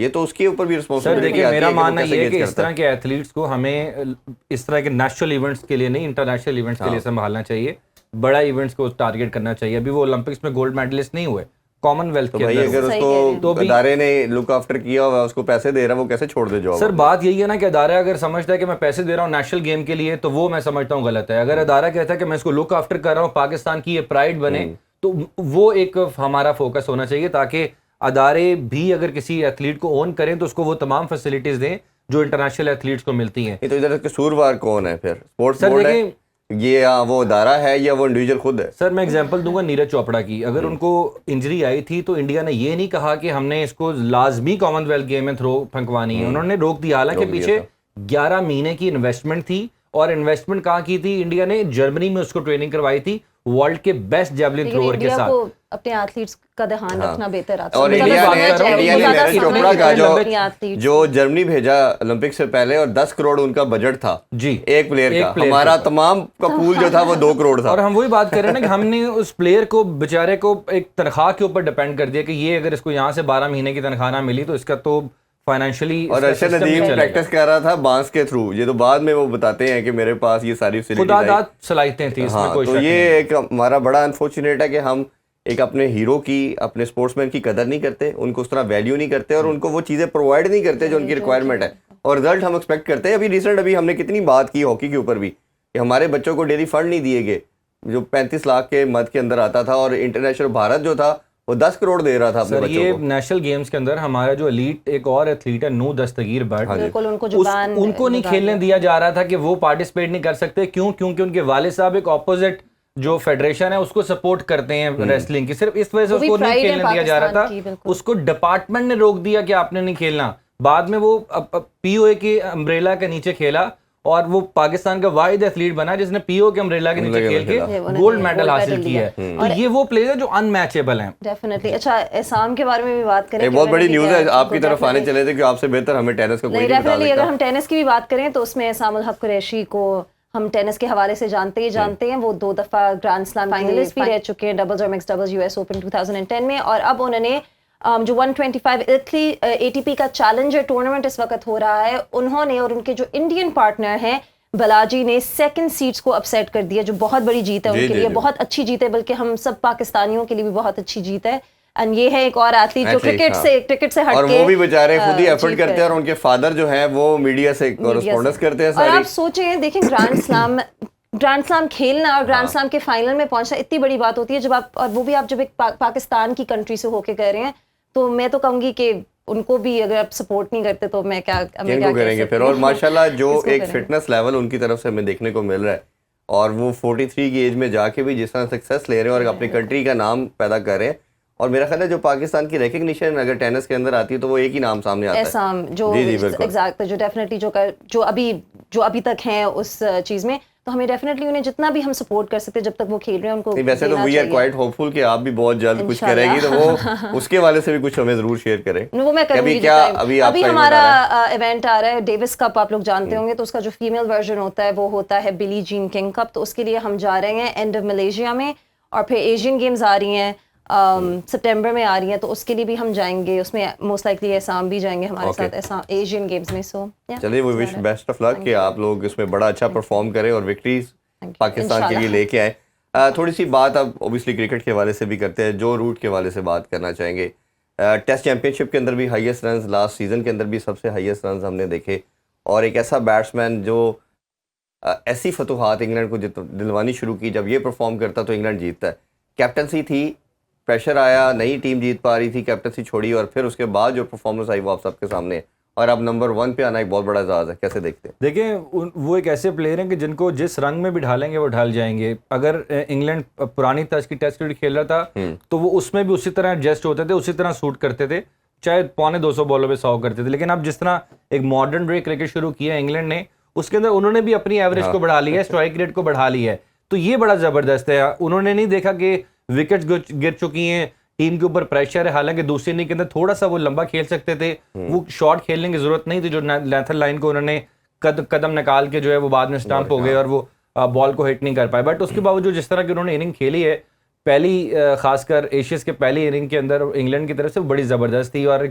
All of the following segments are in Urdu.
یہ تو اس کے اوپر بھی سر رسپانسبلٹی دیکھیے آتی ہے میرا کہ وہ ماننا کیسے یہ ہے گیج کہ اس کرتا طرح کے ایتھلیٹس کو ہمیں اس طرح کے نیشنل ایونٹس کے لیے نہیں انٹرنیشنل ایونٹس کے لیے سنبھالنا چاہیے, بڑا ایونٹس کو ٹارگیٹ کرنا چاہیے. ابھی وہ اولمپکس میں گولڈ میڈلسٹ نہیں ہوئے, کامن ویلتھ کے بھائی اندر اگر اس کو ادارے نے لک آفٹر کیا ہوا اس کو پیسے دے رہا ہے وہ کیسے چھوڑ دے جاب؟ سر بات یہی ہے نا کہ ادارہ اگر سمجھتا ہے کہ میں پیسے دے رہا ہوں نیشنل گیم کے لیے تو وہ میں سمجھتا ہوں غلط ہے. اگر ادارہ کہتا ہے کہ میں اس کو لک آفٹر کر رہا ہوں, پاکستان کی یہ پرائڈ بنے, تو وہ ایک ہمارا فوکس ہونا چاہیے تاکہ ادارے بھی اگر کسی ایتھلیٹ کو اون کریں تو اس کو وہ تمام فیسلٹیز دیں جو انٹرنیشنل ایتھلیٹس کو ملتی ہیں. تو ادھر قصوروار کون ہے پھر؟ اسپورٹس سر بورڈ ہے دیکھیں, یہ وہ ادارہ ہے یا وہ انڈیویجول خود ہے؟ سر میں اگزامپل دوں گا نیرج چوپڑا کی. اگر ان کو انجری آئی تھی تو انڈیا نے یہ نہیں کہا کہ ہم نے اس کو لازمی کامن ویلتھ گیم میں تھرو پھنکوانی ہے, انہوں نے روک دیا. حالانکہ پیچھے 11 مہینے کی انویسٹمنٹ تھی, اور انویسٹمنٹ کہاں کی تھی؟ انڈیا نے جرمنی میں اس کو ٹریننگ کروائی تھی ورلڈ کے بیسٹ جیولن تھروور کے ساتھ. اپنے ایتھلیٹس کا دھیان رکھنا بہتر آتا اور انڈیا نے نیرج چوپڑا کا جو جرمنی بھیجا اولمپک سے پہلے اور 10 کروڑ ان کا بجٹ تھا جی ایک پلیئر کا, ہمارا تمام کا پول جو تھا وہ 2 کروڑ تھا. اور ہم وہی بات کر رہے ہیں نا کہ ہم نے اس پلیئر کو بیچارے کو ایک تنخواہ کے اوپر ڈیپینڈ کر دیا کہ یہ اگر اس کو یہاں سے 12 مہینے کی تنخواہ نہ ملی تو اس کا تو فائنینشلی. اور ارشد ندیم پریکٹس کر رہا تھا بانس کے تھرو, یہ تو بعد میں وہ بتاتے ہیں کہ میرے پاس یہ ساری خداداد صلاحیتیں تھیں اس میں کوئی شک نہیں. تو نہیں. یہ ایک ہمارا بڑا انفارچونیٹ ہے کہ ہم ایک اپنے ہیرو کی, اپنے اسپورٹس مین کی قدر نہیں کرتے, ان کو اس طرح ویلیو نہیں کرتے اور ان کو وہ چیزیں پرووائڈ نہیں کرتے جو ان کی ریکوائرمنٹ ہے, اور رزلٹ ہم ایکسپیکٹ کرتے ہیں. ابھی ہم نے کتنی بات کی ہاکی کے اوپر بھی کہ ہمارے بچوں کو ڈیلی فنڈ نہیں دیے گئے, جو 35 لاکھ کے مد کے اندر آتا تھا, اور انٹرنیشنل بھارت جو تھا وہ 10 کروڑ دے رہا تھا اپنے بچوں کو. یہ نیشنل گیمز کے اندر ہمارا جو ایلیٹ ایک اور ایتھلیٹ ہے نو دستگیر بٹ, ان کو نہیں کھیلنے دیا جا رہا تھا کہ وہ پارٹیسپیٹ نہیں کر سکتے. کیوں؟ کیونکہ ان کے والد صاحب ایک اپوزٹ جو فیڈریشن ہے اس کو سپورٹ کرتے ہیں ریسلنگ کی, صرف اس وجہ سے اس کو نہیں کھیلنے دیا جا رہا تھا. اس کو ڈپارٹمنٹ نے روک دیا کہ آپ نے نہیں کھیلنا. بعد میں وہ پی او اے کے امبریلا کے نیچے کھیلا اور وہ پاکستان کا واحد ایتھلیٹ بنا جس نے پی او کے امبریلا کے نیچے کھیل کے گولڈ میڈل حاصل کیا ہے. تو یہ وہ پلیئر ہیں جو ان میچیبل ہیں. ڈیفینیٹلی. اچھا احسام کے بارے میں بھی بات کریں, بہت بڑی نیوز ہے, آپ کی طرف آنے چلے تھے کہ آپ سے بہتر ہمیں ٹینس کا کوئی نہیں بتا سکتا. اگر ہم ٹینس کی بھی بات کریں تو اس میں احسام الحق قریشی کو ہم ٹینس کے حوالے سے جانتے ہیں. وہ 2 دفعہ گرانڈ سلام فائنلسٹ بھی رہ چکے ہیں, ڈبلز اور مکس ڈبلز US اوپن 2010 میں, اور اب انہوں نے جو 125 ATP کا چیلنجر ٹورنامنٹ اس وقت ہو رہا ہے, انہوں نے اور ان کے جو انڈین پارٹنر ہیں بالاجی نے 2nd سیٹس کو اپسیٹ کر دیا, جو بہت بڑی جیت ہے ان کے لیے, بہت اچھی جیت ہے, بلکہ ہم سب پاکستانیوں کے لیے بھی بہت اچھی جیت ہے. اینڈ یہ ہے ایک اور ایتھلیٹ جو کرکٹ سے ہٹ کے, اور وہ بھی بیچارے خود ہی ایفرٹ کرتے ہیں, اور ان کے فادر جو ہیں وہ میڈیا سے کورسپونڈنس کرتے ہیں. اور آپ سوچیں, دیکھیں گرانڈ سلام کھیلنا اور گرانڈ سلام کے فائنل میں پہنچنا اتنی بڑی بات ہوتی ہے جب آپ, اور وہ بھی آپ جب ایک پاکستان کی کنٹری سے ہو کے کر رہے ہیں, تو میں تو کہوں گی کہ ان کو بھی اگر آپ سپورٹ نہیں کرتے تو میں کیا کریں گے پھر. اور ماشاءاللہ جو ایک فٹنس لیول ان کی طرف سے ہمیں دیکھنے کو مل رہا ہے, اور وہ 43 کی ایج میں جا کے بھی جس طرح سکسیس لے رہے ہیں اور اپنی کنٹری کا نام پیدا کر رہے ہیں. اور میرا خیال ہے جو پاکستان کی ریکگنیشن اگر ٹینس کے اندر آتی ہے تو وہ ایک ہی نام سامنے آتا ہے, احسام, جو ایگزیکٹ جو ڈیفینیٹلی جو ابھی تک ہیں اس چیز میں, تو ہمیں ڈیفینیٹلی انہیں جتنا بھی ہم سپورٹ کر سکتے جب تک وہ کھیل رہے ہیں ان کو. ویسے تو وی آر کوائٹ ہوپ فل کہ آپ بھی بہت جلد کچھ کریں گی, تو وہ اس کے والے سے بھی کچھ ہمیں ضرور شیئر کریں. وہ میں کروں گی. ابھی ہمارا ایونٹ آ رہا ہے ڈیوس کپ, آپ لوگ جانتے ہوں گے, تو اس کا جو فیمیل ورژن ہوتا ہے وہ ہوتا ہے بلی جین کنگ کپ. تو اس کے لیے ہم جا رہے ہیں اینڈ آف ملیشیا میں, اور پھر ایشین گیمز آ رہی ہیں سپٹمبر میں آ رہی ہیں, تو اس کے لیے بھی ہم جائیں گے. اس میں موسٹ لائکلی احسام بھی جائیں گے ہمارے ساتھ ایسا ایشین گیمز میں. سو چلیے وی وش بیسٹ آف لک کہ آپ لوگ اس میں بڑا اچھا پرفارم کریں اور وکٹریز پاکستان کے لیے لے کے آئیں. تھوڑی سی بات اب اوبیسلی کرکٹ کے حوالے سے بھی کرتے ہیں, جو روٹ کے حوالے سے بات کرنا چاہیں گے. ٹیسٹ چیمپئن شپ کے اندر بھی ہائیسٹ رنز, لاسٹ سیزن کے اندر بھی سب سے ہائیسٹ رنز ہم نے دیکھے, اور ایک ایسا بیٹسمین جو ایسی فتوحات انگلینڈ کو دلوانی شروع کی, جب یہ پرفارم کرتا تو انگلینڈ جیتتا ہے. کیپٹنسی تھی, پریشر آیا, نئی ٹیم جیت پا رہی تھی, کیپٹنسی چھوڑی, اور پھر اس کے بعد جو پرفارمنس آئی وہ آپ سب کے سامنے ہے, اور اب نمبر 1 پہ آنا ایک بہت بڑا اعزاز ہے. کیسے دیکھتے ہیں؟ دیکھیں وہ ایک ایسے پلیئر ہیں کہ جن کو جس رنگ میں بھی ڈھالیں گے وہ ڈھال جائیں گے. اگر انگلینڈ پرانی طرز کی ٹیسٹ کرکٹ کھیل رہا تھا تو وہ اس میں بھی اسی طرح ایڈجسٹ ہوتے تھے, اسی طرح سوٹ کرتے تھے, چاہے 250 بالوں پہ 100 کرتے تھے. لیکن اب جس طرح ایک ماڈرن ڈے کرکٹ شروع کیا انگلینڈ نے, اس کے اندر انہوں نے بھی اپنی ایوریج کو بڑھا لی ہے, اسٹرائک ریٹ کو بڑھا لی ہے. تو یہ بڑا زبردست ہے. انہوں نے نہیں دیکھا کہ وکٹس گر چکی ہیں, ٹیم کے اوپر پریشر ہے, حالانکہ دوسری اننگ کے اندر تھوڑا سا وہ لمبا کھیل سکتے تھے, وہ شارٹ کھیلنے کی ضرورت نہیں تھی, جو لیتھر لائن کو انہوں نے قدم نکال کے جو ہے وہ بعد میں اسٹمپ ہو گئے اور وہ بال کو ہٹ نہیں کر پائے. بٹ اس کے باوجود جس طرح کی انہوں نے اننگ کھیلی ہے, پہلی خاص کر ایشیاز کے پہلی اننگ کے اندر انگلینڈ کی طرف سے بڑی زبردست تھی, اور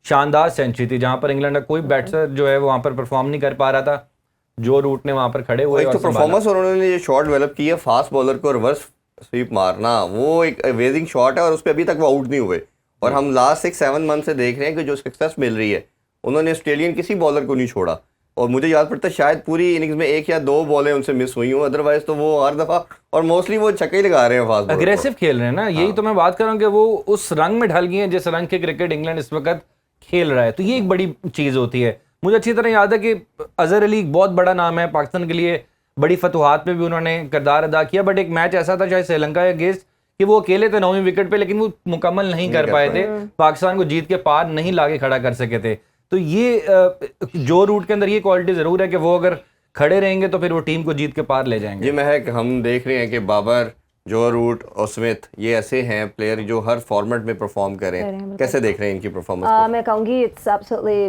شاندار سینچری تھی جہاں پر انگلینڈ کا کوئی بیٹسر جو ہے وہاں پر پرفارم نہیں کر پا رہا تھا. جو روٹ نے وہاں پر کھڑے ہوئے ایک تو پرفارمنس انہوں نے جو شاٹ ڈیولپ کی ہے فاسٹ بالر کو ریورس سویپ مارنا, وہ ایک امیزنگ شاٹ ہے اور اس پہ ابھی تک وہ آؤٹ نہیں ہوئے. اور ہم لاسٹ 6-7 منتھ سے دیکھ رہے ہیں کہ جو سکسیس مل رہی ہے انہوں نے آسٹریلین کسی بالر کو نہیں چھوڑا. اور مجھے یاد پڑتا ہے شاید پوری اننگز میں 1 یا 2 بالیں ان سے مس ہوئی ہوں, ادروائز تو وہ ہر دفعہ اور موسٹلی وہ چھکے ہی لگا رہے ہیں فاسٹ بالر. اگریسو کھیل رہے ہیں نا, یہی تو میں بات کر رہا ہوں کہ وہ اس رنگ میں ڈھل گئی ہیں جس رنگ کے کرکٹ انگلینڈ اس وقت کھیل رہا ہے. تو یہ ایک بڑی چیز ہوتی ہے. مجھے اچھی طرح یاد ہے کہ اظہر علی ایک بہت بڑا نام ہے پاکستان کے لیے, بڑی فتوحات میں بھی انہوں نے کردار ادا کیا, بٹ ایک میچ ایسا تھا شاید سری لنکا کے اگینسٹ کہ وہ اکیلے تھے 9ویں وکٹ پہ, لیکن وہ مکمل نہیں کر پائے تھے, پاکستان کو جیت کے پار نہیں لا کے کھڑا کر سکے تھے. تو یہ جو روٹ کے اندر یہ کوالٹی ضرور ہے کہ وہ اگر کھڑے رہیں گے تو پھر وہ ٹیم کو جیت کے پار لے جائیں گے. جی مہک, ہم دیکھ رہے ہیں کہ بابر, جو روٹ اور سمتھ یہ ایسے ہیں پلیئر جو ہر فارمیٹ میں پرفارم کریں, کیسے دیکھ رہے ہیں ان کی پرفارمنس؟ میں کہوں گی اٹس ایبسولوٹلی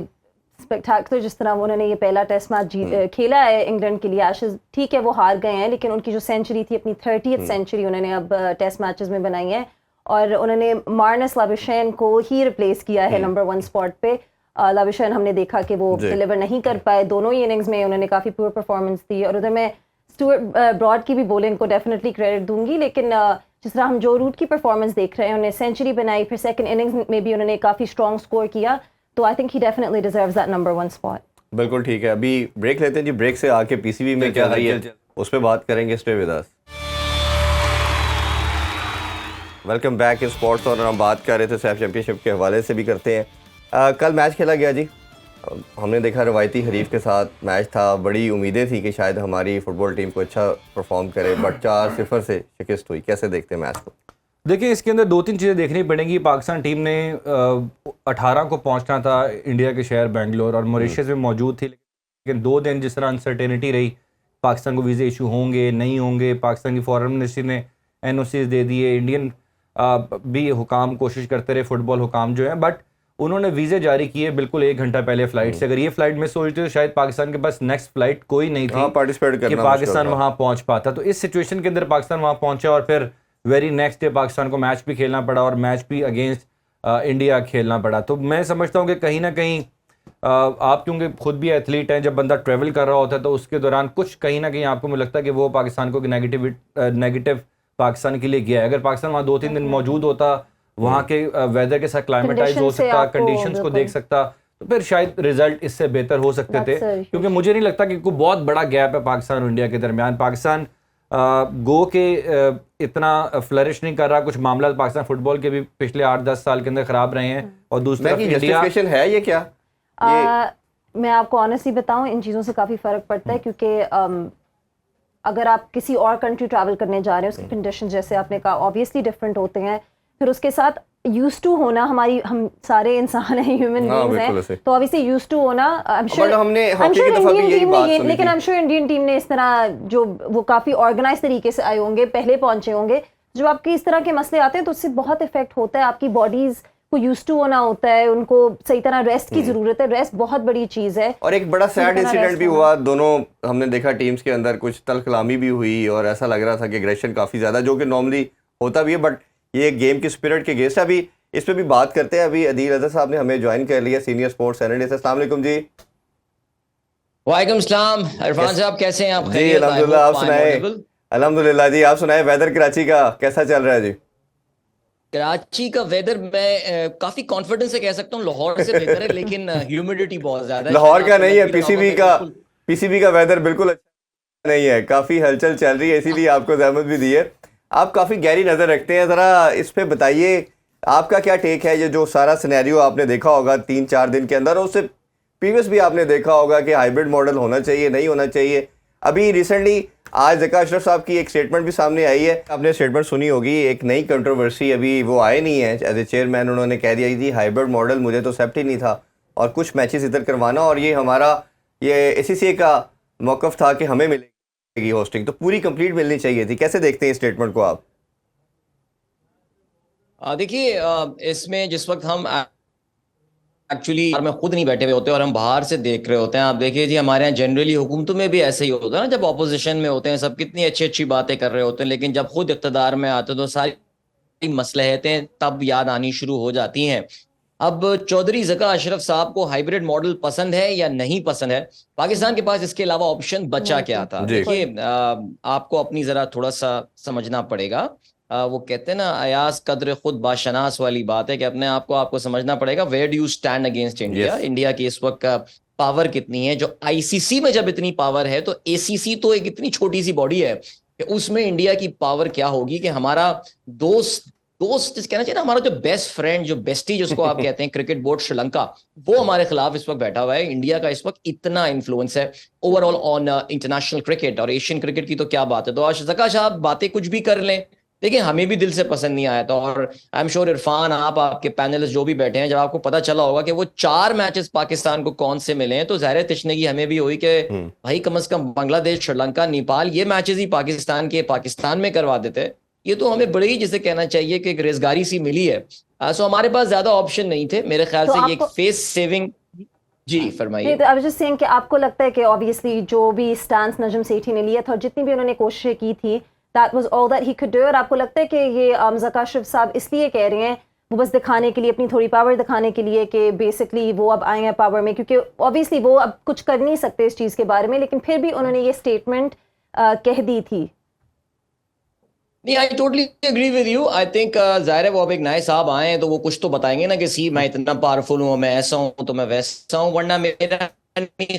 اسپیکٹیکولر جس طرح انہوں نے یہ پہلا ٹیسٹ میچ کھیلا ہے انگلینڈ کے لیے. ایشز ٹھیک ہے وہ ہار گئے ہیں, لیکن ان کی جو سینچری تھی اپنی 30th سینچری انہوں نے اب ٹیسٹ میچز میں بنائی ہے, اور انہوں نے مارنس لابشین کو ہی ریپلیس کیا ہے نمبر 1 اسپاٹ پہ. لابشین ہم نے دیکھا کہ وہ ڈیلیور نہیں کر پائے, دونوں ہی اننگز میں انہوں نے کافی پور پرفارمنس دی. اور ادھر میں اسٹوارٹ براڈ کی بھی بولنگ کو ڈیفینیٹلی کریڈٹ دوں گی, لیکن جس طرح ہم جو روٹ کی پرفارمنس دیکھ رہے ہیں, انہوں نے سینچری بنائی, پھر سیکنڈ اننگز میں بھی انہوں نے کافی اسٹرانگ اسکور کیا, تو I think he definitely deserves that number 1 spot. بالکل ٹھیک ہے, ابھی بریک لیتے ہیں جی. بریک سے آ کے پی سی بی میں کیا رہی ہے اس پہ بات کریں گے. Stay with us. Welcome back sports, اور ہم بات کر رہے تھے سیف چیمپئن شپ کے حوالے سے بھی کرتے ہیں. کل میچ کھیلا گیا جی, ہم نے دیکھا روایتی حریف کے ساتھ میچ تھا, بڑی امیدیں تھیں کہ شاید ہماری فٹ بال ٹیم کو اچھا پرفارم کرے, بٹ 4-0 سے شکست ہوئی. کیسے دیکھتے ہیں میچ کو؟ دیکھیں اس کے اندر 2-3 چیزیں دیکھنی پڑیں گی. پاکستان ٹیم نے 18 کو پہنچنا تھا انڈیا کے شہر بنگلور, اور موریشیس میں موجود تھی, لیکن 2 دن جس طرح انسرٹینٹی رہی, پاکستان کو ویزے ایشو ہوں گے نہیں ہوں گے, پاکستان کی فارن منسٹری نے NOCs دے دیے, انڈین بھی حکام کوشش کرتے رہے, فٹ بال حکام جو ہیں, بٹ انہوں نے ویزے جاری کیے بالکل 1 گھنٹہ پہلے فلائٹ سے. اگر یہ فلائٹ مس ہوئی تو شاید پاکستان کے پاس نیکسٹ فلائٹ کوئی نہیں تھی کہ پاکستان وہاں پہنچ پاتا. تو اس سچویشن کے اندر پاکستان وہاں پہنچا, اور پھر ویری نیکسٹ ڈے پاکستان کو میچ بھی کھیلنا پڑا, اور میچ بھی اگینسٹ انڈیا کھیلنا پڑا. تو میں سمجھتا ہوں کہ کہیں نہ کہیں آپ کیونکہ خود بھی ایتھلیٹ ہیں, جب بندہ ٹریول کر رہا ہوتا ہے تو اس کے دوران کچھ کہیں نہ کہیں آپ کو مجھے لگتا ہے کہ وہ پاکستان کو نیگیٹو پاکستان کے لیے گیا ہے. اگر پاکستان وہاں 2-3 دن موجود ہوتا, وہاں کے ویدر کے ساتھ کلائمیٹائز ہو سکتا, کنڈیشنز کو دیکھ سکتا, تو پھر شاید ریزلٹ اس سے بہتر ہو سکتے تھے. کیونکہ مجھے نہیں لگتا کہ کوئی بہت بڑا گیپ ہے پاکستان اور انڈیا کے درمیان. پاکستان گو کہ اتنا فلرش نہیں کر رہا, کچھ معاملات پاکستان فٹ بال کے بھی پچھلے 8-10 سال کے اندر خراب رہے ہیں, اور دوسری طرف انڈیا ہے یہ کیا. میں آپ کو آنیسٹلی بتاؤں, ان چیزوں سے کافی فرق پڑتا ہے, کیونکہ اگر آپ کسی اور کنٹری ٹریول کرنے جا رہے ہیں, اس کے کنڈیشن جیسے آپ نے کہا آبویسلی ڈفرینٹ ہوتے ہیں, پھر اس کے ساتھ یوز ٹو ہونا, ہم سارے انسان ہیں, ہیومن بینگز ہیں, تو obviously یوز ٹو ہونا. لیکن I'm sure انڈین ٹیم نے اس طرح جو وہ کافی آرگنائز طریقے سے آئے ہوں گے, پہلے پہنچے ہوں گے. جب آپ کے اس طرح کے مسئلے آتے ہیں تو اس سے بہت افیکٹ ہوتا ہے, آپ کی باڈیز کو یوز ٹو ہونا ہوتا ہے, ان کو صحیح طرح ریسٹ کی ضرورت ہے. ریسٹ بہت بڑی چیز ہے. اور ایک بڑا سیڈ انسیڈنٹ بھی ہوا دونوں, ہم نے دیکھا ٹیمز کے اندر کچھ تلخ کلامی بھی ہوئی, اور ایسا لگ رہا تھا کہ ایگریشن کافی زیادہ, جو کہ نارملی ہوتا بھی ہے, بٹ یہ گیم کی اسپرٹ کے اگینسٹ. ابھی اس پہ بھی بات کرتے ہیں. ابھی عدیل اظہر صاحب نے ہمیں جوائن کر لیا, سینئر اسپورٹس اینالسٹ. السلام علیکم جی. وعلیکم السلام. عرفان صاحب کیسے ہیں آپ؟ جی الحمدللہ, آپ سنائیں. الحمدللہ جی, آپ سنائیں ویدر کراچی کا کیسا چل رہا ہے جی؟ کراچی کا ویدر میں کافی کانفیڈنس سے کہہ سکتا ہوں لاہور سے بہتر ہے, لیکن ہیومیڈیٹی بہت زیادہ ہے. لاہور کا نہیں ہے, پی سی بی کا ویدر بالکل اچھا نہیں ہے, کافی ہلچل چل رہی ہے, اسی لیے آپ کو زحمت بھی دی ہے. آپ کافی گہری نظر رکھتے ہیں, ذرا اس پہ بتائیے آپ کا کیا ٹیک ہے. یہ جو سارا سینیریو آپ نے دیکھا ہوگا 3-4 دن کے اندر, اور اس سے پریویس بھی آپ نے دیکھا ہوگا کہ ہائبرڈ ماڈل ہونا چاہیے نہیں ہونا چاہیے. ابھی ریسنٹلی آج ذکا اشرف صاحب کی ایک اسٹیٹمنٹ بھی سامنے آئی ہے, آپ نے اسٹیٹمنٹ سنی ہوگی. ایک نئی کنٹروورسی, ابھی وہ آئے نہیں ہیں ایز اے چیئرمین, انہوں نے کہہ دیا جی ہائبرڈ ماڈل مجھے تو سیپٹ ہی نہیں تھا, اور کچھ میچز ادھر کروانا, اور یہ ہمارا یہ ACCA کا موقف تھا کہ ہمیں ملے گی ہوسٹنگ, تو پوری کمپلیٹ ملنی چاہیے تھی. کیسے دیکھتے ہیں اسٹیٹمنٹ کو آپ؟ دیکھیے اس میں جس وقت ہم ایکچولی میں خود نہیں بیٹھے ہوئے ہوتے اور ہم باہر سے دیکھ رہے ہوتے ہیں, آپ دیکھیے جی ہمارے یہاں جنرلی حکومتوں میں بھی ایسے ہی ہوتا ہے نا, جب اپوزیشن میں ہوتے ہیں سب کتنی اچھی اچھی باتیں کر رہے ہوتے ہیں, لیکن جب خود اقتدار میں آتے تو ساری مصلحتیں تب یاد آنی شروع ہو جاتی ہیں. اب چودھری ذکا اشرف صاحب کو ہائبرڈ ماڈل پسند ہے یا نہیں پسند ہے؟ پاکستان کے پاس اس کے علاوہ آپشن بچا کیا تھا؟ دیکھیے آپ کو اپنی ذرا تھوڑا سا سمجھنا پڑے گا. وہ کہتے ہیں نا ایاز قدر خود باشناس والی بات ہے کہ اپنے آپ کو سمجھنا پڑے گا. Where do you stand against India? India کی اس وقت پاور کتنی ہے؟ جو آئی سی سی میں جب اتنی پاور ہے تو اے سی سی تو ایک اتنی چھوٹی سی باڈی ہے کہ اس میں انڈیا کی پاور کیا ہوگی کہ ہمارا دوست کہنا چاہیے نا، ہمارا جو بیسٹ فرینڈ، جو بیسٹی جس کو آپ کہتے ہیں، کرکٹ بورڈ شری لنکا، وہ ہمارے خلاف اس وقت بیٹھا ہوا ہے. انڈیا کا اس وقت اتنا انفلوئنس ہے over all on international cricket اور ایشین کرکٹ کی تو کیا بات ہے. تو آج ذکا صاحب باتیں کچھ بھی کر لیں، دیکھیں ہمیں بھی دل سے پسند نہیں آیا تھا. اور آئی ایم شیور عرفان، آپ کے پینلسٹ جو بھی بیٹھے ہیں، جب آپ کو پتا چلا ہوگا کہ وہ 4 میچز پاکستان کو کون سے ملے ہیں تو ظاہر تشنگی ہمیں بھی ہوئی کہ بھائی کم از کم بنگلہ دیش، شری لنکا، نیپال، یہ میچز ہی پاکستان میں کروا دیتے. یہ تو ہمیں بڑی جسے کہنا چاہیے کہ ایک ریزگاری سی ملی ہے. سو ہمارے پاس زیادہ آپشن نہیں تھے میرے خیال سے. یہ ایک فیس سیونگ. جی فرمائیے. تو اب جس سینگ کہ آپ کو لگتا ہے کہ obviously جو بھی سٹانس نجم سیٹھی نے لیا تھا اور جتنی بھی انہوں نے کوششیں کی تھی that was all that he could do. اور آپ کو لگتا ہے کہ یہ ذکا اشرف صاحب اس لیے کہہ رہے ہیں، وہ بس دکھانے کے لیے، اپنی تھوڑی پاور دکھانے کے لیے کہ بیسکلی وہ اب آئے ہیں پاور میں، کیونکہ obviously وہ اب کچھ کر نہیں سکتے اس چیز کے بارے میں، لیکن پھر بھی انہوں نے یہ اسٹیٹمنٹ کہہ دی تھی. نہیں، I totally agree with you. I think ظاہر ہے وہ اب ایک نئے صاحب آئے ہیں تو وہ کچھ تو بتائیں گے نا کہ میں اتنا پاورفل ہوں، میں ایسا ہوں تو میں ویسا ہوں. ورنہ میرا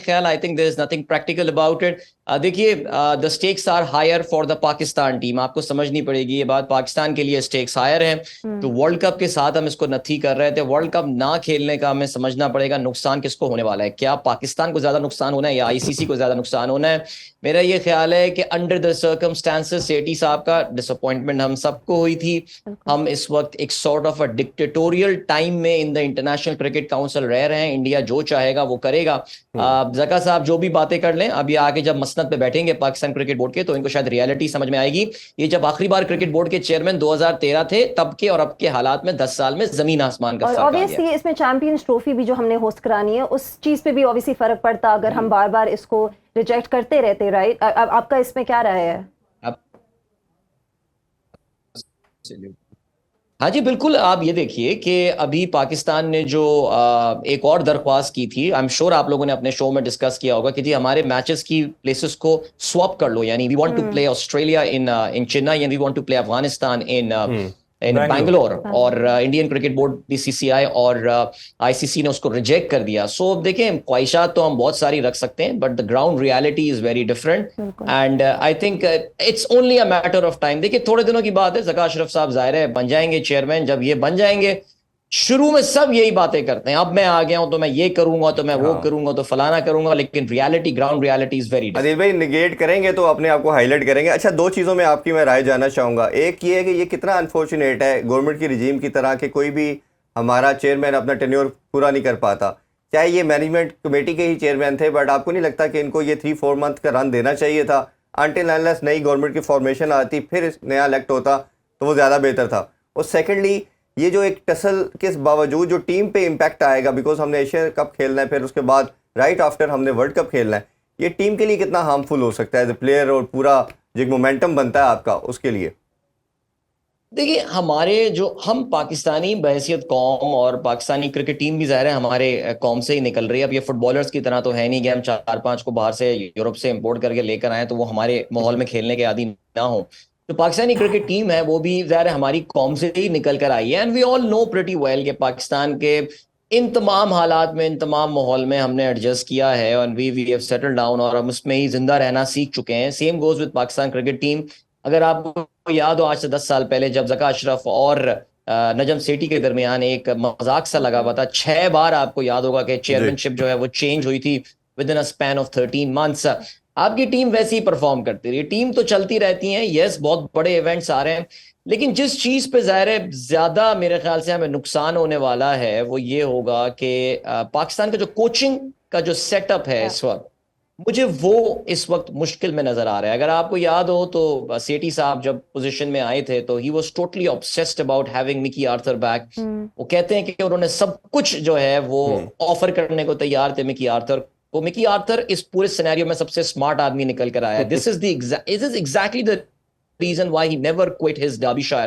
خیال I think there is nothing practical about it. دیکھیے the stakes are higher for the Pakistan team. آپ کو سمجھنی پڑے گی یہ بات، پاکستان کے لیے stakes higher ہیں. تو ورلڈ کپ کے ساتھ ہم اس کو نتھی کر رہے تھے. ورلڈ کپ نہ کھیلنے کا ہمیں سمجھنا پڑے گا نقصان کس کو ہونے والا ہے. کیا پاکستان کو زیادہ نقصان ہونا ہے یا آئی سی سی کو زیادہ نقصان ہونا ہے؟ میرا یہ خیال ہے کہ انڈر دا سرکمسٹانسز سیٹھی صاحب کا ڈساپوائنٹمنٹ ہم سب کو ہوئی تھی. ہم اس وقت ایک سارٹ آف اے ڈکٹیٹوریل ٹائم میں ان دا انٹرنیشنل کرکٹ کاؤنسل رہ رہے ہیں. انڈیا جو چاہے گا وہ کرے گا. ذکا صاحب جو بھی باتیں کر لیں، اب یہ آگے جب مسند پہ بیٹھیں گے پاکستان کرکٹ بورڈ کے تو ان کو شاید ریالٹی سمجھ میں آئے گی. یہ جب آخری بار کرکٹ بورڈ کے چیئرمین 2013 تھے، تب کے اور اب کے حالات میں 10 سال میں زمین آسمان کا فرق آ گیا. اور اس میں چیمپئنز ٹرافی بھی جو ہم نے ہوسٹ کرانی ہے، اس چیز پہ بھی obviously فرق پڑتا اگر ہم بار بار اس کو ریجیکٹ کرتے رہتے. رائٹ، آپ کا اس میں کیا رائے ہے؟ ہاں جی بالکل. آپ یہ دیکھیے کہ ابھی پاکستان نے جو ایک اور درخواست کی تھی، آئی ایم شیور آپ لوگوں نے اپنے شو میں ڈسکس کیا ہوگا کہ جی ہمارے میچز کی پلیسز کو سواپ کر لو. یعنی we want to play Australia in Chennai and we want to play Afghanistan in Bangalore. اور Indian cricket board B C C I اور آئی سی سی نے اس کو ریجیکٹ کر دیا. سو دیکھیں خواہشات تو ہم بہت ساری رکھ سکتے ہیں but the ground reality is very different and I think it's only a matter of time. دیکھیے تھوڑے دنوں کی بات ہے. ذکا اشرف صاحب ظاہر ہے بن جائیں گے چیئرمین. جب یہ بن جائیں گے، شروع میں سب یہی باتیں کرتے ہیں، اب میں آ گیا ہوں تو میں یہ کروں گا تو میں وہ کروں گا تو فلانا کروں گا، لیکن reality, ground reality is very different. Adeel بھائی نگیٹ کریں گے تو اپنے آپ کو ہائی لائٹ کریں گے. اچھا، 2 چیزوں میں آپ کی میں رائے جاننا چاہوں گا. ایک یہ ہے کہ یہ کتنا انفارچونیٹ ہے گورنمنٹ کی رجیم کی طرح کہ کوئی بھی ہمارا چیئرمین اپنا ٹینیور پورا نہیں کر پاتا، چاہے یہ مینجمنٹ کمیٹی کے ہی چیئرمین تھے. بٹ آپ کو نہیں لگتا کہ ان کو یہ 3-4 منتھ کا رن دینا چاہیے تھا انٹل انلیس نئی گورنمنٹ کی فارمیشن آتی، پھر نیا الیکٹ ہوتا تو وہ زیادہ بہتر تھا. اور سیکنڈلی یہ جو ایک ٹسل کے باوجود جو ٹیم پہ امپیکٹ آئے گا، بیکاز ہم نے ایشیا کپ کھیلنا ہے، پھر اس کے بعد رائٹ آفٹر ہم نے ورلڈ کپ کھیلنا ہے، یہ ٹیم کے لیے کتنا ہارمفل ہو سکتا ہے ایز اے پلیئر اور پورا جو مومنٹم بنتا ہے آپ کا اس کے لیے؟ دیکھیے ہم پاکستانی بحیثیت قوم اور پاکستانی کرکٹ ٹیم بھی ظاہر ہے ہمارے قوم سے ہی نکل رہی ہے. اب یہ فٹ بالرز کی طرح تو ہے نہیں کہ ہم 4-5 کو باہر سے یورپ سے امپورٹ کر کے لے کر آئیں تو وہ ہمارے ماحول میں کھیلنے کے عادی نہ ہوں. تو پاکستانی کرکٹ ٹیم ہے وہ بھی ظاہر ہے ہماری قوم سے ہی نکل کر آئی ہے. And we all know pretty well کہ پاکستان کے ان تمام حالات میں، ان تمام ماحول میں ہم نے ایڈجسٹ کیا ہے اور وی ہیو سیٹل ڈاؤن اور ہم اس میں ہی زندہ رہنا سیکھ چکے ہیں. Same goes with Pakistan cricket team. اگر آپ کو یاد ہو آج سے 10 سال پہلے جب ذکا اشرف اور نجم سیٹھی کے درمیان ایک مذاق سا لگا ہوا تھا، 6 بار آپ کو یاد ہوگا کہ چیئرمین شپ جو ہے وہ چینج ہوئی تھی with in span of 13 months. آپ کی ٹیم ویسے ہی پرفارم کرتی رہی. ٹیم تو چلتی رہتی ہیں، یس بہت بڑے ایونٹس آ رہے ہیں، لیکن جس چیز پہ ظاہر ہے زیادہ میرے خیال سے ہمیں نقصان ہونے والا ہے وہ یہ ہوگا کہ پاکستان کا جو کوچنگ کا جو سیٹ اپ ہے اس وقت، مجھے وہ اس وقت مشکل میں نظر آ رہا ہے. اگر آپ کو یاد ہو تو سیٹھی صاحب جب پوزیشن میں آئے تھے تو he was totally obsessed about having مکی آرتھر بیک. وہ کہتے ہیں کہ انہوں نے سب کچھ جو ہے وہ آفر کرنے کو تیار تھے مکی آرتھر کو. مکی آرتھر اس پورے سینیریو میں سب سے اسمارٹ آدمی نکل کر آیا. This is exactly the reason why he never quit his Derbyshire.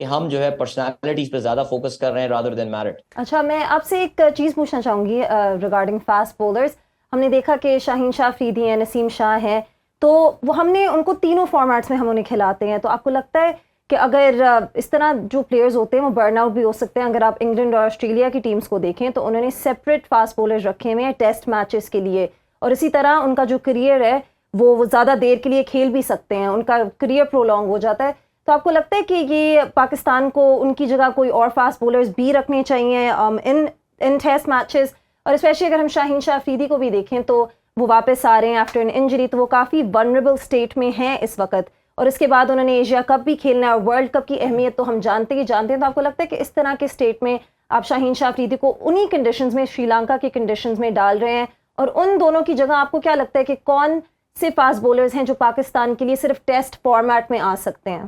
کہ ہم جو ہے پرسنالٹیز پہ زیادہ فوکس کر رہے ہیں رادر دین میرٹ. اچھا میں آپ سے ایک چیز پوچھنا چاہوں گی ریگارڈنگ فاسٹ بولرز. ہم نے دیکھا کہ شاہین شاہ افریدی ہیں, نسیم شاہ ہیں, تو وہ ہم نے ان کو تینوں فارمیٹس میں ہم انہیں کھلاتے ہیں. تو آپ کو لگتا ہے کہ اگر اس طرح جو پلیئرز ہوتے ہیں وہ برن آؤٹ بھی ہو سکتے ہیں؟ اگر آپ انگلینڈ اور آسٹریلیا کی ٹیمز کو دیکھیں تو انہوں نے سیپریٹ فاسٹ بولرز رکھے ہوئے ہیں ٹیسٹ میچز کے لیے, اور اسی طرح ان کا جو کریئر ہے وہ زیادہ دیر کے لیے کھیل بھی سکتے ہیں, ان کا کریئر پرولونگ ہو جاتا ہے. تو آپ کو لگتا ہے کہ یہ پاکستان کو ان کی جگہ کوئی اور فاسٹ بولرز بھی رکھنے چاہیے ان ٹیسٹ میچز؟ اور اسپیشلی اگر ہم شاہین شاہ افریدی کو بھی دیکھیں تو وہ واپس آ رہے ہیں آفٹر این انجری, تو وہ کافی ونریبل اسٹیٹ میں ہیں اس وقت, اور اس کے بعد انہوں نے ایشیا کپ بھی کھیلنا ہے اور ورلڈ کپ کی اہمیت تو ہم جانتے ہیں. تو آپ کو لگتا ہے کہ اس طرح کے اسٹیٹ میں آپ شاہین شاہ افریدی کو انہی کنڈیشنز میں, شری لنکا کی کنڈیشنز میں ڈال رہے ہیں, اور ان دونوں کی جگہ آپ کو کیا لگتا ہے کہ کون سے فاسٹ بولرز ہیں جو پاکستان کے لیے صرف ٹیسٹ فارمیٹ میں آ سکتے ہیں؟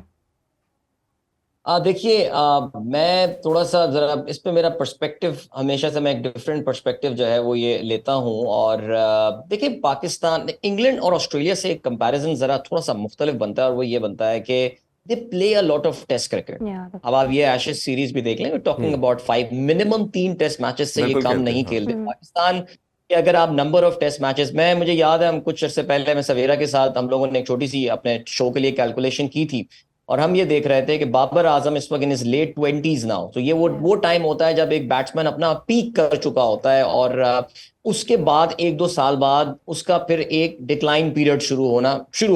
دیکھیے میں تھوڑا سا ذرا اس پہ میرا پرسپیکٹو ہمیشہ سے میں ایک ڈفرینٹ پرسپیکٹو جو ہے وہ یہ لیتا ہوں. اور دیکھیے پاکستان انگلینڈ اور آسٹریلیا سے ایک کمپیریزن ذرا تھوڑا سا مختلف بنتا ہے, اور وہ یہ بنتا ہے کہ دے پلے اے لاٹ آف ٹیسٹ کرکٹ. اب آپ یہ ایشز سیریز بھی دیکھ لیں, talking about 5 minimum 3 test matches سے یہ کم نہیں کھیلتے پاکستان. کہ اگر آپ نمبر آف ٹیسٹ میچز, مجھے یاد ہے ہم کچھ عرصے پہلے میں سویرا کے ساتھ ہم لوگوں نے ایک چھوٹی سی اپنے شو کے لیے کیلکولیشن کی تھی, اور ہم یہ دیکھ رہے تھے کہ بابر اعظم اس وقت in his late 20s now. تو یہ وہ ٹائم ہوتا ہے جب ایک بیٹسمین اپنا پیک کر چکا ہوتا ہے, اور اس کے بعد 1-2 سال بعد اس کا پھر ایک ڈکلائن پیریڈ شروع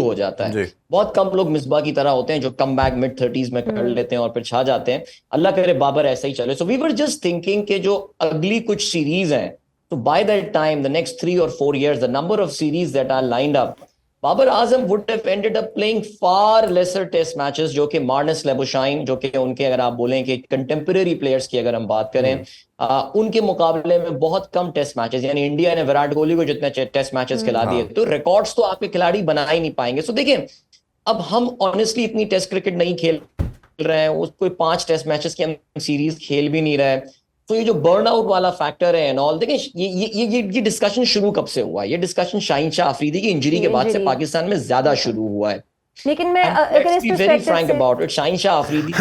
ہو جاتا ہے. بہت کم لوگ مصباح کی طرح ہوتے ہیں جو کم بیک مڈ 30s میں کر لیتے ہیں اور پھر چھا جاتے ہیں. اللہ کرے بابر ایسا ہی چلے. سو وی ور جسٹ تھنکنگ کہ جو اگلی کچھ سیریز ہیں, تو by that time the next 3 or 4 years the number of series that are lined up, Babar Azam would have ended up playing far lesser test matches, جو کہ مارنس لیبوشائن, جو کہ ان کے اگر آپ بولیں کہ کنٹمپریری پلیئرز کی اگر ہم بات کریں, ان کے مقابلے میں بہت کم ٹیسٹ میچز, یعنی انڈیا نے وراٹ کوہلی کو جتنے ٹیسٹ میچز کھلا دیے, تو ریکارڈز تو آپ کے کھلاڑی بنا ہی نہیں پائیں گے. سو دیکھیں اب ہم آنیسٹلی اتنی ٹیسٹ کرکٹ نہیں کھیل رہے ہیں, اس کوئی 5 ٹیسٹ میچز کی ہم سیریز کھیل بھی نہیں رہے. تو یہ جو برن آؤٹ والا فیکٹر ہے اینڈ آل, دیکھیں یہ ڈسکشن شروع کب سے ہوا ہے؟ یہ ڈسکشن شاہین شاہ افریدی کی انجری کے بعد سے پاکستان میں زیادہ شروع ہوا ہے. لیکن میں اگر اس پرسپیکٹو سے شاہین شاہ افریدی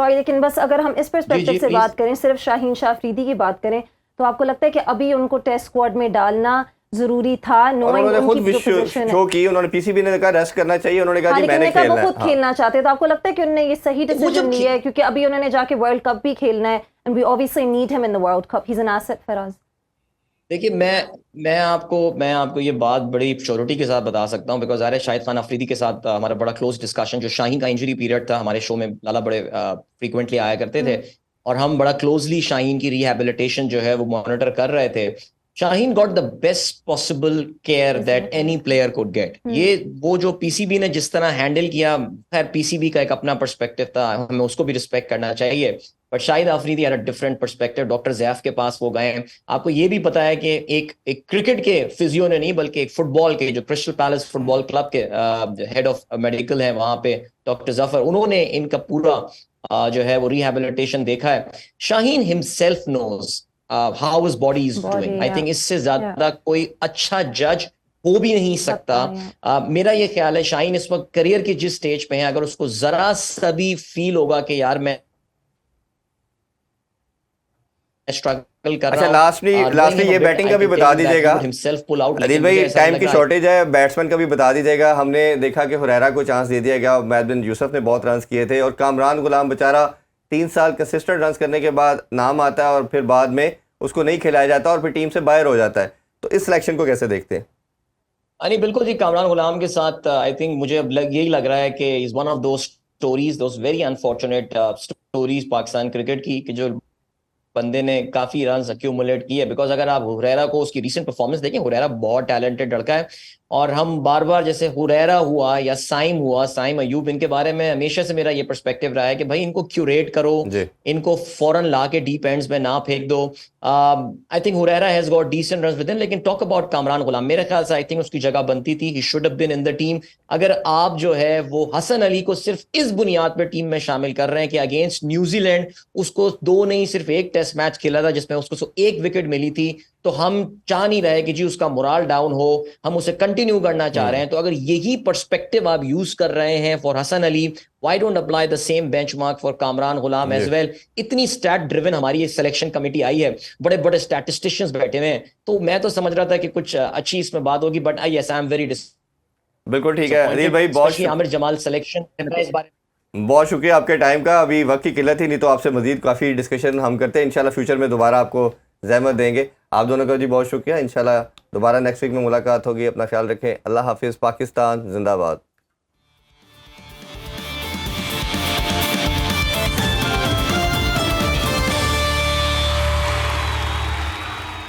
لیکن بس اگر ہم اس پرسپیکٹو سے بات کریں, صرف شاہین شاہ افریدی کی بات کریں, تو آپ کو لگتا ہے کہ ابھی ان کو ٹیسٹ اسکواڈ میں ڈالنا ضروری تھا؟ انہوں نے خود شو کی, انہوں نے پی سی بی نے کہا ریسٹ کرنا چاہیے, انہوں نے کہا کہ میں نے کھیلنا ہے, وہ خود کھیلنا چاہتے. تو آپ کو لگتا ہے کہ انہوں نے یہ صحیح ڈیسیژن لیا ہے کیونکہ ابھی انہوں نے جا کے ورلڈ کپ بھی کھیلنا ہے, and we obviously need him in the world cup, he's an asset for us. دیکھیے میں آپ کو یہ بات بڑی شیورٹی کے ساتھ بتا سکتا ہوں, بیکاز شاہد خان افریدی کے ساتھ ہمارا بڑا کلوز ڈسکشن, جو شاہین کا انجری پیریڈ تھا ہمارے شو میں لالا بڑے فریکوینٹلی آیا کرتے تھے, اور ہم بڑا کلوزلی شاہین کی ریہیبلیٹیشن جو ہے وہ مانیٹر کر رہے تھے. Shaheen got the best possible care that any player could get. یہ وہ جو پی سی بی نے جس طرح ہینڈل کیا, خیر پی سی بی کا ایک اپنا پرسپیکٹو تھا, ہمیں اس کو بھی رسپیکٹ کرنا چاہیے, but Shahid Afridi had a different perspective. Doctor زیف کے پاس وہ گئے ہیں, آپ کو یہ بھی پتا ہے کہ ایک کرکٹ کے فزیو نے نہیں بلکہ ایک فٹ بال کے, جو کرسٹل پیلس فٹ بال کلب کے ہیڈ آف میڈیکل ہیں وہاں پہ ڈاکٹر ظفر, انہوں نے ان کا پورا جو ہے وہ ریہیبلیٹیشن دیکھا ہے. Shaheen himself knows how his body is doing. I think اس سے زیادہ کوئی اچھا جج ہو بھی نہیں سکتا. میرا یہ خیال ہے شاہین اس وقت کریئر کے جس سٹیج پہ ہیں, اگر اس کو ذرا سا بھی فیل ہوگا کہ یار میں اسٹرگل کر رہا ہوں. لاسٹلی یہ بیٹنگ کا بھی بتا دیجیے گا عدیل بھائی, ٹائم کی شارٹیج ہے, بیٹسمین کا بھی بتا دیجیے گا. ہم نے دیکھا کہ ہریرا کو چانس دے دیا گیا, عبید بن یوسف نے بہت رنز کیے تھے, اور کامران غلام بیچارہ 3 سال کنسسٹنٹ رنز کرنے کے بعد نام آتا ہے اور پھر بعد میں اس کو نہیں کھلایا جاتا اور پھر ٹیم سے باہر ہو جاتا ہے. تو اس سلیکشن کو کیسے دیکھتے ہیں؟ نہیں بالکل جی, کامران غلام کے ساتھ آئی تھنک مجھے اب یہی لگ رہا ہے کہ is one of those stories, those very unfortunate stories Pakistan cricket کی, کہ جو بندے نے کافی رنز ایکیومولیٹ کی ہے. بیکاز اگر آپ ہریرا کو اس کی ریسنٹ پرفارمنس دیکھیں, ہریرا بہت ٹیلنٹڈ لڑکا ہے, اور ہم بار بار جیسے ہریرا ہوا یا سائم ایوب, ان کے بارے میں ہمیشہ سے میرا یہ پرسپیکٹو رہا ہے کہ بھائی ان کو کیوریٹ کرو, ان کو فوراً لا کے ڈیپ اینڈز میں نہ پھینک دو. I think Huraira has got decent runs with in. لیکن ٹاک اباؤٹ کامران غلام, میرے خیال سے آئی تھنک اس کی جگہ بنتی تھی, he should have been in the team. اگر آپ جو ہے وہ حسن علی کو صرف اس بنیاد پہ ٹیم میں شامل کر رہے ہیں کہ اگینسٹ نیوزی لینڈ اس کو 2 نہیں صرف 1 ٹیسٹ میچ کھیلا تھا جس میں اس کو 1 وکٹ ملی تھی, تو ہم چاہ نہیں رہے کہ جی اس کا مورال ڈاؤن ہو, ہم اسے کنٹینیو کرنا چاہ رہے ہیں. تو اگر یہی پرسپیکٹو آپ یوز کر رہے ہیں for Hasan Ali, why don't apply the same benchmark for Kamran Ghulam as well. اتنی اسٹیٹ ڈریون ہماری یہ سلیکشن کمیٹی آئی ہے, بڑے بڑے اسٹیٹسٹیشینز بیٹھے ہوئے ہیں, تو میں تو سمجھ رہا تھا کہ کچھ اچھی اس میں بات ہوگی, but yes I am very بالکل ٹھیک ہے عدیل بھائی, بہت عامر جمال سلیکشن اس بارے بہت شکریہ آپ کے ٹائم کا. ابھی وقت کی قلت ہی, نہیں تو آپ سے مزید کافی ڈسکشن ہم کرتے ہیں. انشاءاللہ فیوچر میں دوبارہ آپ کو زحمت دیں گے. آپ دونوں کا جی بہت شکریہ. انشاءاللہ دوبارہ نیکسٹ ویک میں ملاقات ہوگی. اپنا خیال رکھیں. اللہ حافظ. پاکستان زندہ باد.